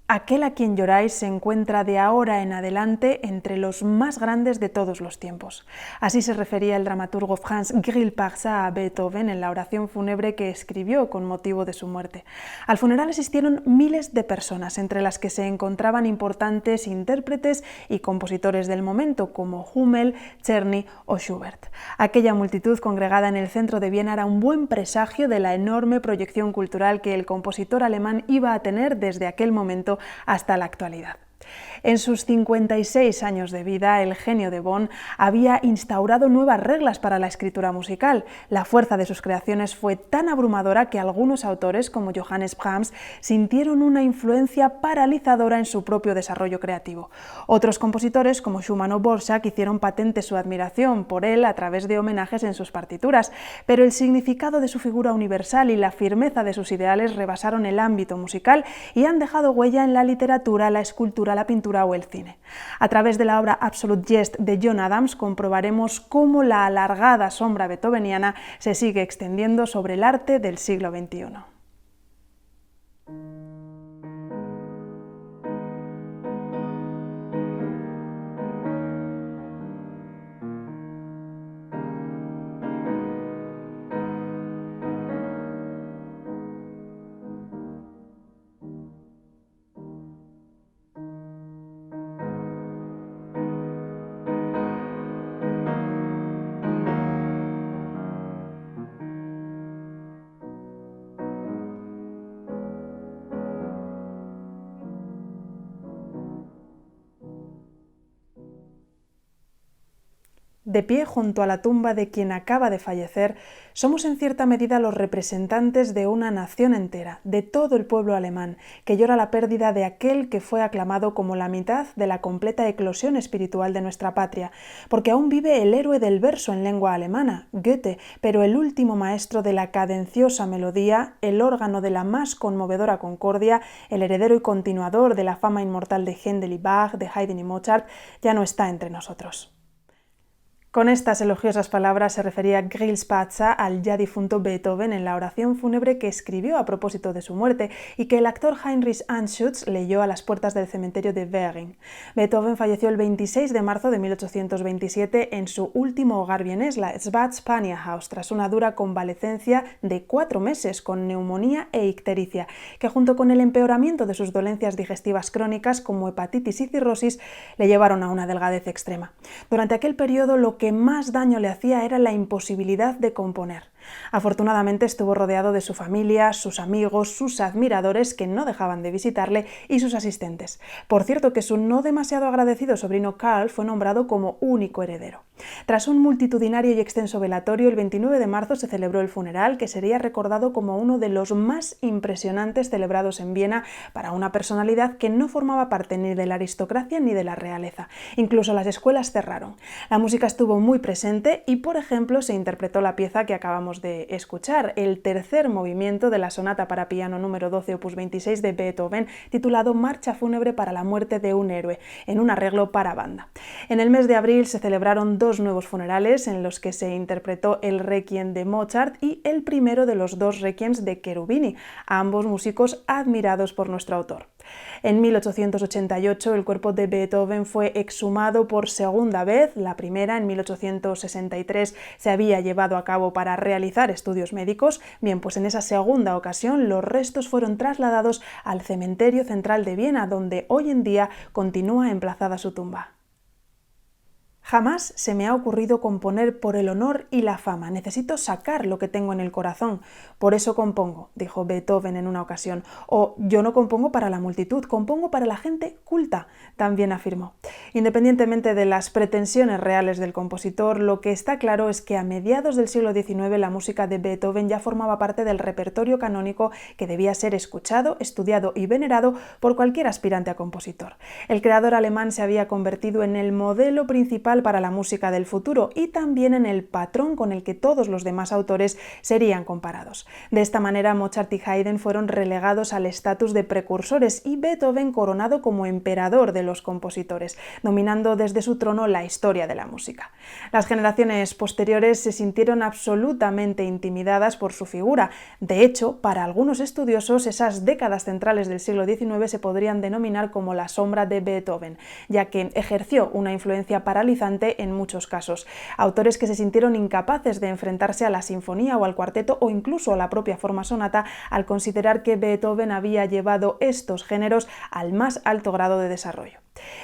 Aquel a quien lloráis se encuentra de ahora en adelante entre los más grandes de todos los tiempos. Así se refería el dramaturgo Franz Grillparzer a Beethoven en la oración fúnebre que escribió con motivo de su muerte. Al funeral asistieron miles de personas, entre las que se encontraban importantes intérpretes y compositores del momento, como Hummel, Czerny o Schubert. Aquella multitud congregada en el centro de Viena era un buen presagio de la enorme proyección cultural que el compositor alemán iba a tener desde aquel momento hasta la actualidad. En sus 56 años de vida, el genio de Bonn había instaurado nuevas reglas para la escritura musical. La fuerza de sus creaciones fue tan abrumadora que algunos autores, como Johannes Brahms, sintieron una influencia paralizadora en su propio desarrollo creativo. Otros compositores, como Schumann o Dvorak, hicieron patente su admiración por él a través de homenajes en sus partituras, pero el significado de su figura universal y la firmeza de sus ideales rebasaron el ámbito musical y han dejado huella en la literatura, la escultura, la pintura o el cine. A través de la obra Absolute Jest de John Adams comprobaremos cómo la alargada sombra beethoveniana se sigue extendiendo sobre el arte del siglo XXI. De pie junto a la tumba de quien acaba de fallecer, somos en cierta medida los representantes de una nación entera, de todo el pueblo alemán, que llora la pérdida de aquel que fue aclamado como la mitad de la completa eclosión espiritual de nuestra patria, porque aún vive el héroe del verso en lengua alemana, Goethe, pero el último maestro de la cadenciosa melodía, el órgano de la más conmovedora concordia, el heredero y continuador de la fama inmortal de Händel y Bach, de Haydn y Mozart, ya no está entre nosotros. Con estas elogiosas palabras se refería Grillparzer al ya difunto Beethoven en la oración fúnebre que escribió a propósito de su muerte y que el actor Heinrich Anschutz leyó a las puertas del cementerio de Währing. Beethoven falleció el 26 de marzo de 1827 en su último hogar vienés, la Schwarzspanierhaus, tras una dura convalecencia de 4 meses con neumonía e ictericia, que junto con el empeoramiento de sus dolencias digestivas crónicas como hepatitis y cirrosis le llevaron a una delgadez extrema. Durante aquel periodo lo que más daño le hacía era la imposibilidad de componer. Afortunadamente estuvo rodeado de su familia, sus amigos, sus admiradores que no dejaban de visitarle y sus asistentes. Por cierto que su no demasiado agradecido sobrino Karl fue nombrado como único heredero. Tras un multitudinario y extenso velatorio, el 29 de marzo se celebró el funeral, que sería recordado como uno de los más impresionantes celebrados en Viena para una personalidad que no formaba parte ni de la aristocracia ni de la realeza. Incluso las escuelas cerraron. La música estuvo muy presente y, por ejemplo, se interpretó la pieza que acabamos de escuchar, el tercer movimiento de la sonata para piano número 12 opus 26 de Beethoven, titulado Marcha fúnebre para la muerte de un héroe, en un arreglo para banda. En el mes de abril se celebraron 2 nuevos funerales en los que se interpretó el Requiem de Mozart y el primero de los 2 Requiems de Cherubini, ambos músicos admirados por nuestro autor. En 1888 el cuerpo de Beethoven fue exhumado por segunda vez, la primera en 1863 se había llevado a cabo para realizar estudios médicos. Bien, pues en esa segunda ocasión los restos fueron trasladados al cementerio central de Viena, donde hoy en día continúa emplazada su tumba. Jamás se me ha ocurrido componer por el honor y la fama. Necesito sacar lo que tengo en el corazón. Por eso compongo, dijo Beethoven en una ocasión. O yo no compongo para la multitud, compongo para la gente culta, también afirmó. Independientemente de las pretensiones reales del compositor, lo que está claro es que a mediados del siglo XIX la música de Beethoven ya formaba parte del repertorio canónico que debía ser escuchado, estudiado y venerado por cualquier aspirante a compositor. El creador alemán se había convertido en el modelo principal principal para la música del futuro y también en el patrón con el que todos los demás autores serían comparados. De esta manera, Mozart y Haydn fueron relegados al estatus de precursores y Beethoven coronado como emperador de los compositores, dominando desde su trono la historia de la música. Las generaciones posteriores se sintieron absolutamente intimidadas por su figura. De hecho, para algunos estudiosos, esas décadas centrales del siglo XIX se podrían denominar como la sombra de Beethoven, ya que ejerció una influencia paralizante en muchos casos. Autores que se sintieron incapaces de enfrentarse a la sinfonía o al cuarteto o incluso a la propia forma sonata al considerar que Beethoven había llevado estos géneros al más alto grado de desarrollo.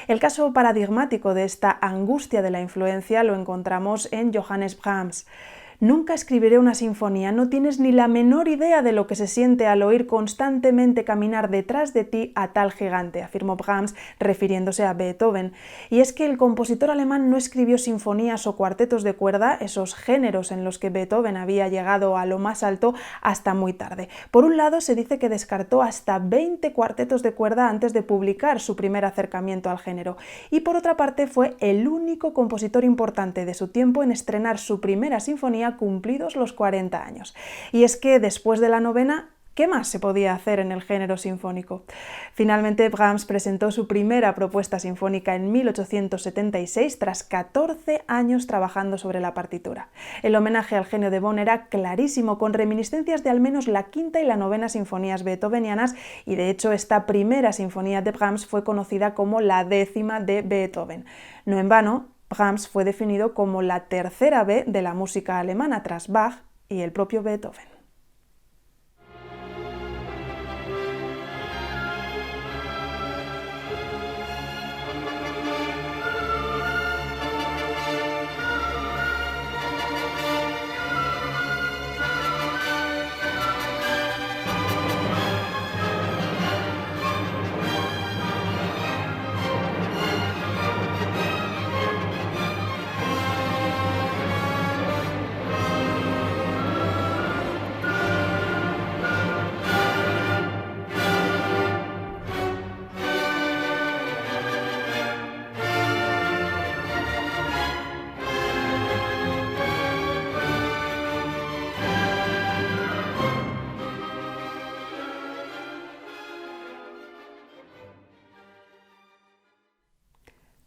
El caso paradigmático de esta angustia de la influencia lo encontramos en Johannes Brahms. Nunca escribiré una sinfonía, no tienes ni la menor idea de lo que se siente al oír constantemente caminar detrás de ti a tal gigante, afirmó Brahms refiriéndose a Beethoven. Y es que el compositor alemán no escribió sinfonías o cuartetos de cuerda, esos géneros en los que Beethoven había llegado a lo más alto, hasta muy tarde. Por un lado, se dice que descartó hasta 20 cuartetos de cuerda antes de publicar su primer acercamiento al género. Y por otra parte, fue el único compositor importante de su tiempo en estrenar su primera sinfonía cumplidos los 40 años. Y es que después de la novena, ¿qué más se podía hacer en el género sinfónico? Finalmente, Brahms presentó su primera propuesta sinfónica en 1876 tras 14 años trabajando sobre la partitura. El homenaje al genio de Bonn era clarísimo, con reminiscencias de al menos la quinta y la novena sinfonías beethovenianas, y de hecho esta primera sinfonía de Brahms fue conocida como la 10ª de Beethoven. No en vano, Brahms fue definido como la tercera B de la música alemana tras Bach y el propio Beethoven.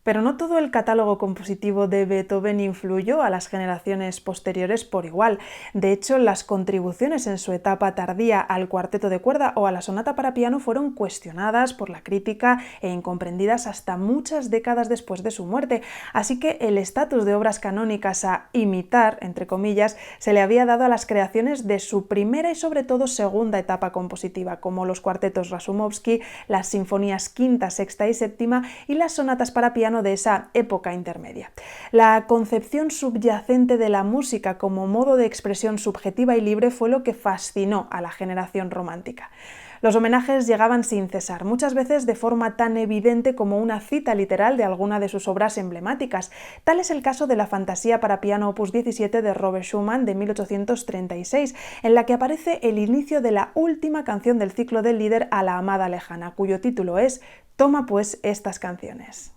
Pero no todo el catálogo compositivo de Beethoven influyó a las generaciones posteriores por igual. De hecho, las contribuciones en su etapa tardía al cuarteto de cuerda o a la sonata para piano fueron cuestionadas por la crítica e incomprendidas hasta muchas décadas después de su muerte. Así que el estatus de obras canónicas a imitar, entre comillas, se le había dado a las creaciones de su primera y sobre todo segunda etapa compositiva, como los cuartetos Rasoumovsky, las sinfonías quinta, sexta y séptima y las sonatas para piano de esa época intermedia. La concepción subyacente de la música como modo de expresión subjetiva y libre fue lo que fascinó a la generación romántica. Los homenajes llegaban sin cesar, muchas veces de forma tan evidente como una cita literal de alguna de sus obras emblemáticas. Tal es el caso de la Fantasía para piano opus 17 de Robert Schumann de 1836, en la que aparece el inicio de la última canción del ciclo del Lieder a la amada lejana, cuyo título es «Toma pues estas canciones».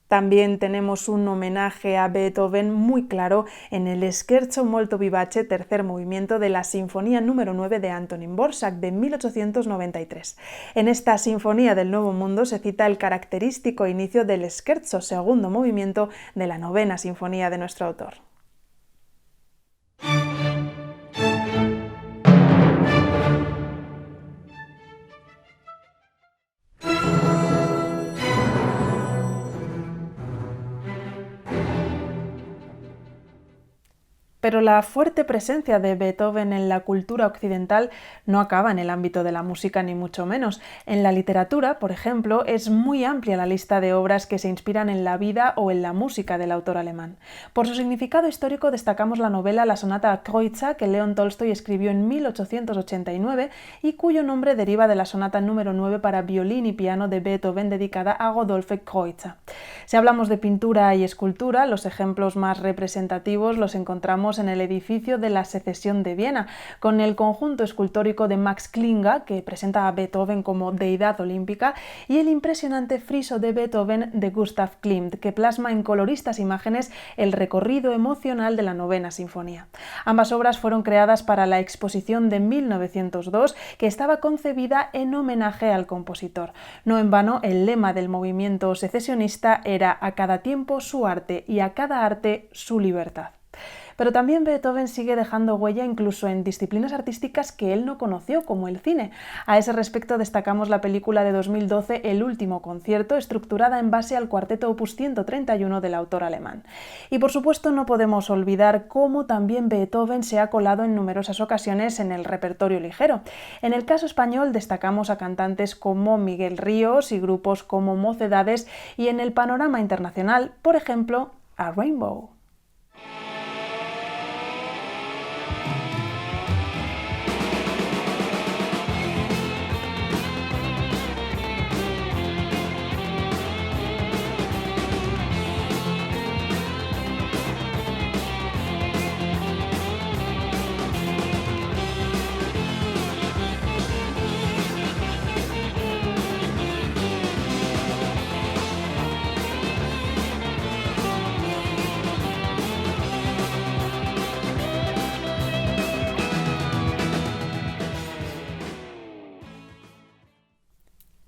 También tenemos un homenaje a Beethoven muy claro en el Scherzo molto vivace, tercer movimiento de la Sinfonía número 9 de Antonín Dvořák de 1893. En esta Sinfonía del Nuevo Mundo se cita el característico inicio del Scherzo, segundo movimiento de la novena Sinfonía de nuestro autor. Pero la fuerte presencia de Beethoven en la cultura occidental no acaba en el ámbito de la música ni mucho menos. En la literatura, por ejemplo, es muy amplia la lista de obras que se inspiran en la vida o en la música del autor alemán. Por su significado histórico destacamos la novela La sonata a Kreutzer que León Tolstoy escribió en 1889 y cuyo nombre deriva de la sonata número 9 para violín y piano de Beethoven dedicada a Godolphe Kreutzer. Si hablamos de pintura y escultura, los ejemplos más representativos los encontramos en el edificio de la Secesión de Viena, con el conjunto escultórico de Max Klinga, que presenta a Beethoven como deidad olímpica, y el impresionante friso de Beethoven de Gustav Klimt, que plasma en coloristas imágenes el recorrido emocional de la novena sinfonía. Ambas obras fueron creadas para la exposición de 1902, que estaba concebida en homenaje al compositor. No en vano, el lema del movimiento secesionista era «A cada tiempo su arte y a cada arte su libertad». Pero también Beethoven sigue dejando huella incluso en disciplinas artísticas que él no conoció, como el cine. A ese respecto destacamos la película de 2012 El último concierto, estructurada en base al cuarteto opus 131 del autor alemán. Y por supuesto no podemos olvidar cómo también Beethoven se ha colado en numerosas ocasiones en el repertorio ligero. En el caso español destacamos a cantantes como Miguel Ríos y grupos como Mocedades, y en el panorama internacional, por ejemplo, a Rainbow.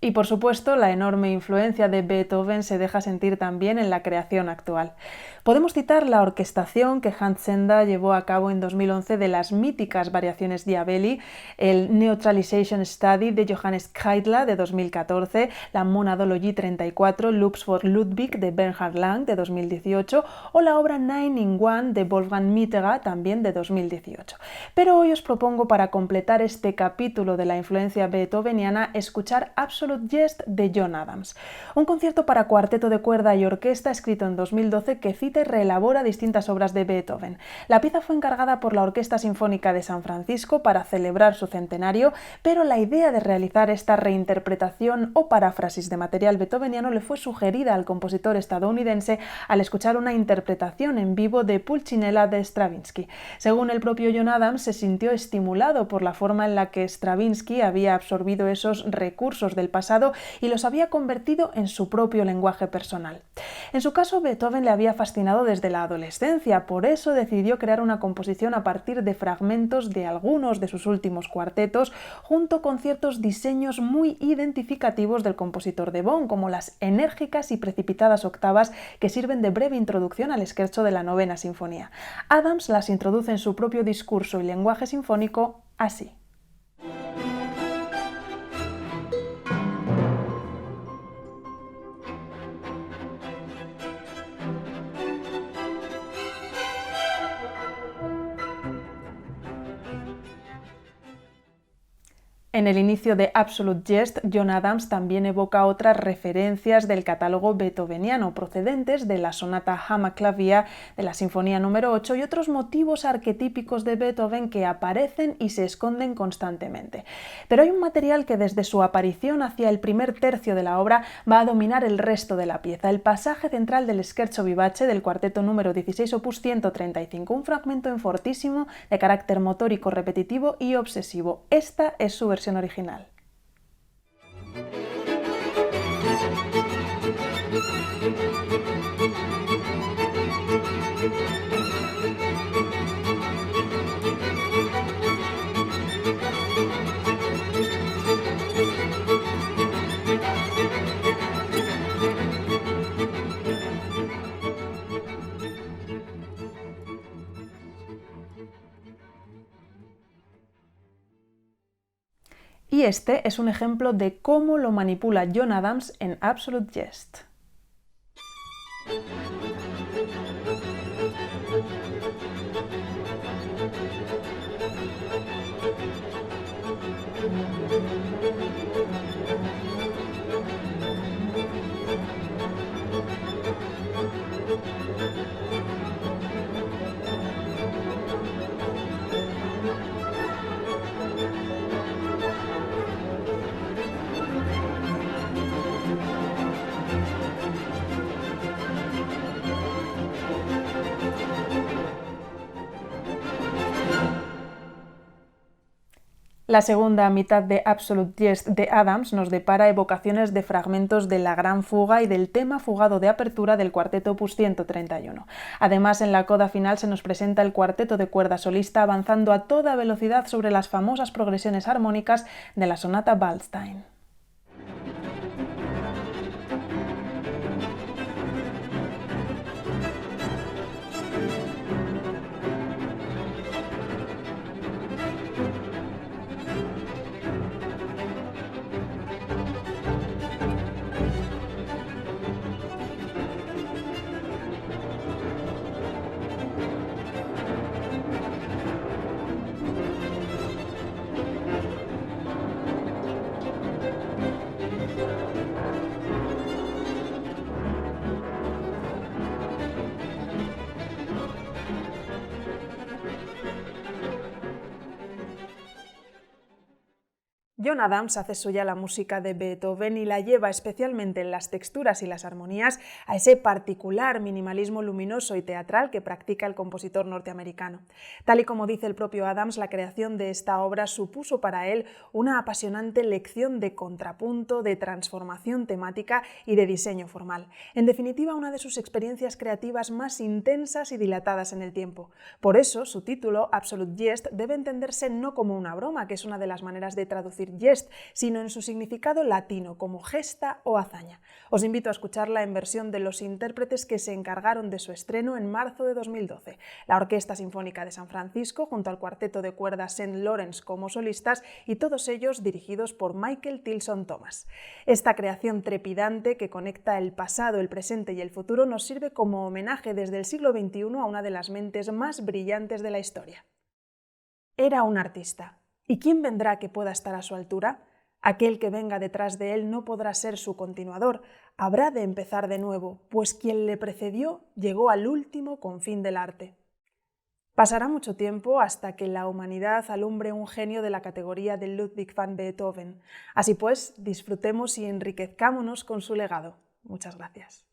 Y por supuesto, la enorme influencia de Beethoven se deja sentir también en la creación actual. Podemos citar la orquestación que Hans Zenda llevó a cabo en 2011 de las míticas variaciones Diabelli, el Neutralization Study de Johannes Kreidler de 2014, la Monadologie 34, Loops for Ludwig de Bernhard Lang de 2018 o la obra Nine in One de Wolfgang Mitterer también de 2018. Pero hoy os propongo, para completar este capítulo de la influencia beethoveniana, escuchar Absolute Jest de John Adams, un concierto para cuarteto de cuerda y orquesta escrito en 2012 que cita y reelabora distintas obras de Beethoven. La pieza fue encargada por la Orquesta Sinfónica de San Francisco para celebrar su centenario, pero la idea de realizar esta reinterpretación o paráfrasis de material beethoveniano le fue sugerida al compositor estadounidense al escuchar una interpretación en vivo de Pulcinella de Stravinsky. Según el propio John Adams, se sintió estimulado por la forma en la que Stravinsky había absorbido esos recursos del pasado y los había convertido en su propio lenguaje personal. En su caso, Beethoven le había fascinado desde la adolescencia, por eso decidió crear una composición a partir de fragmentos de algunos de sus últimos cuartetos, junto con ciertos diseños muy identificativos del compositor de Bonn, como las enérgicas y precipitadas octavas que sirven de breve introducción al scherzo de la novena sinfonía. Adams las introduce en su propio discurso y lenguaje sinfónico así. En el inicio de Absolute Jest, John Adams también evoca otras referencias del catálogo beethoveniano procedentes de la sonata Hammerklavier de la Sinfonía número 8 y otros motivos arquetípicos de Beethoven que aparecen y se esconden constantemente. Pero hay un material que desde su aparición hacia el primer tercio de la obra va a dominar el resto de la pieza, el pasaje central del Scherzo vivace del cuarteto número 16 opus 135, un fragmento en fortísimo de carácter motórico repetitivo y obsesivo. Esta es su versión original. Y este es un ejemplo de cómo lo manipula John Adams en Absolute Jest. La segunda mitad de Absolute Jest de Adams nos depara evocaciones de fragmentos de La Gran Fuga y del tema fugado de apertura del cuarteto Opus 131. Además, en la coda final se nos presenta el cuarteto de cuerda solista avanzando a toda velocidad sobre las famosas progresiones armónicas de la sonata Waldstein. John Adams hace suya la música de Beethoven y la lleva, especialmente en las texturas y las armonías, a ese particular minimalismo luminoso y teatral que practica el compositor norteamericano. Tal y como dice el propio Adams, la creación de esta obra supuso para él una apasionante lección de contrapunto, de transformación temática y de diseño formal. En definitiva, una de sus experiencias creativas más intensas y dilatadas en el tiempo. Por eso, su título, Absolute Jest, debe entenderse no como una broma, que es una de las maneras de traducir jest, sino en su significado latino, como gesta o hazaña. Os invito a escucharla en versión de los intérpretes que se encargaron de su estreno en marzo de 2012, la Orquesta Sinfónica de San Francisco junto al cuarteto de cuerdas St. Lawrence como solistas y todos ellos dirigidos por Michael Tilson Thomas. Esta creación trepidante que conecta el pasado, el presente y el futuro nos sirve como homenaje desde el siglo XXI a una de las mentes más brillantes de la historia. Era un artista. ¿Y quién vendrá que pueda estar a su altura? Aquel que venga detrás de él no podrá ser su continuador, habrá de empezar de nuevo, pues quien le precedió llegó al último confín del arte. Pasará mucho tiempo hasta que la humanidad alumbre un genio de la categoría de Ludwig van Beethoven. Así pues, disfrutemos y enriquezcámonos con su legado. Muchas gracias.